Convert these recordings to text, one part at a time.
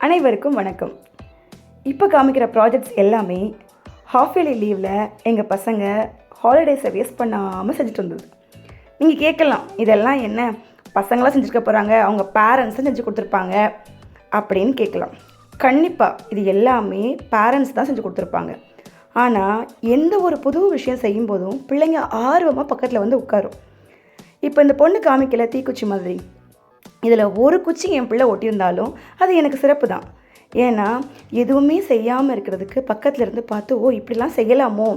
அனைவருக்கும் வணக்கம். இப்போ காமிக்கிற ப்ராஜெக்ட்ஸ் எல்லாமே ஹாஃப் இயர்லி லீவில் எங்கள் பசங்க ஹாலிடேஸை வேஸ்ட் பண்ணாமல் செஞ்சுட்டு வந்தது. நீங்கள் கேட்கலாம், இதெல்லாம் என்ன பசங்களாம் செஞ்சுருக்க போகிறாங்க, அவங்க பேரண்ட்ஸும் செஞ்சு கொடுத்துருப்பாங்க அப்படின்னு கேட்கலாம். கண்டிப்பாக இது எல்லாமே பேரண்ட்ஸ் தான் செஞ்சு கொடுத்துருப்பாங்க. ஆனால் எந்த ஒரு புது விஷயம் செய்யும்போதும் பிள்ளைங்க ஆர்வமாக பக்கத்தில் வந்து உட்காரும். இப்போ இந்த பொண்ணு காமிக்கல தீக்குச்சி மாதிரி, இதில் ஒரு குச்சி என் பிள்ளை ஒட்டியிருந்தாலும் அது எனக்கு சிறப்பு தான். ஏன்னா எதுவுமே செய்யாமல் இருக்கிறதுக்கு பக்கத்தில் இருந்து பார்த்து, ஓ இப்படிலாம் செய்யலாமோ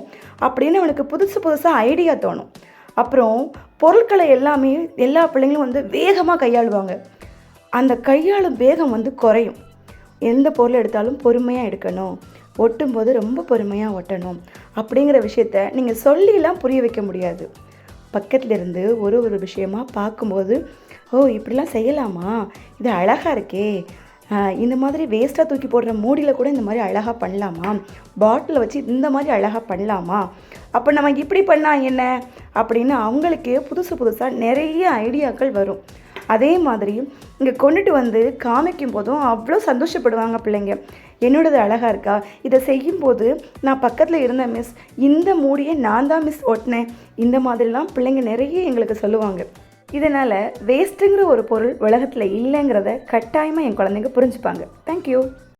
அப்படின்னு அவனுக்கு புதுசாக ஐடியா தோணும். அப்புறம் பொருட்களை எல்லாமே எல்லா பிள்ளைங்களும் வந்து வேகமாக கையாளுவாங்க. அந்த கையாளும் வேகம் வந்து குறையும். எந்த பொருள் எடுத்தாலும் பொறுமையாக எடுக்கணும், ஒட்டும்போது ரொம்ப பொறுமையாக ஒட்டணும் அப்படிங்கிற விஷயத்த நீங்கள் சொல்லிலாம் புரிய வைக்க முடியாது. பக்கத்தில் இருந்து ஒரு விஷயமாக பார்க்கும்போது, ஓ இப்படிலாம் செய்யலாமா, இது அழகாக இருக்கே, இந்த மாதிரி வேஸ்ட்டாக தூக்கி போடுற மூடியில் கூட இந்த மாதிரி அழகாக பண்ணலாமா, பாட்டிலை வச்சு இந்த மாதிரி அழகாக பண்ணலாமா, அப்போ நம்ம இப்படி பண்ணால் என்ன அப்படின்னு அவங்களுக்கே புதுசாக நிறைய ஐடியாக்கள் வரும். அதே மாதிரி இங்கே கொண்டுட்டு வந்து காமிக்கும் போதும் அவ்வளோ சந்தோஷப்படுவாங்க பிள்ளைங்க. என்னோடது அழகாக இருக்கா, இதை செய்யும்போது நான் பக்கத்தில் இருந்த மிஸ், இந்த மூடியை நான் தான் மிஸ் ஒட்டினேன், இந்த மாதிரிலாம் பிள்ளைங்க நிறைய எங்களுக்கு சொல்லுவாங்க. இதனால் வேஸ்ட்டுங்கிற ஒரு பொருள் உலகத்தில் இல்லைங்கிறத கட்டாயமாக என் குழந்தைங்க புரிஞ்சுப்பாங்க. தேங்க்யூ.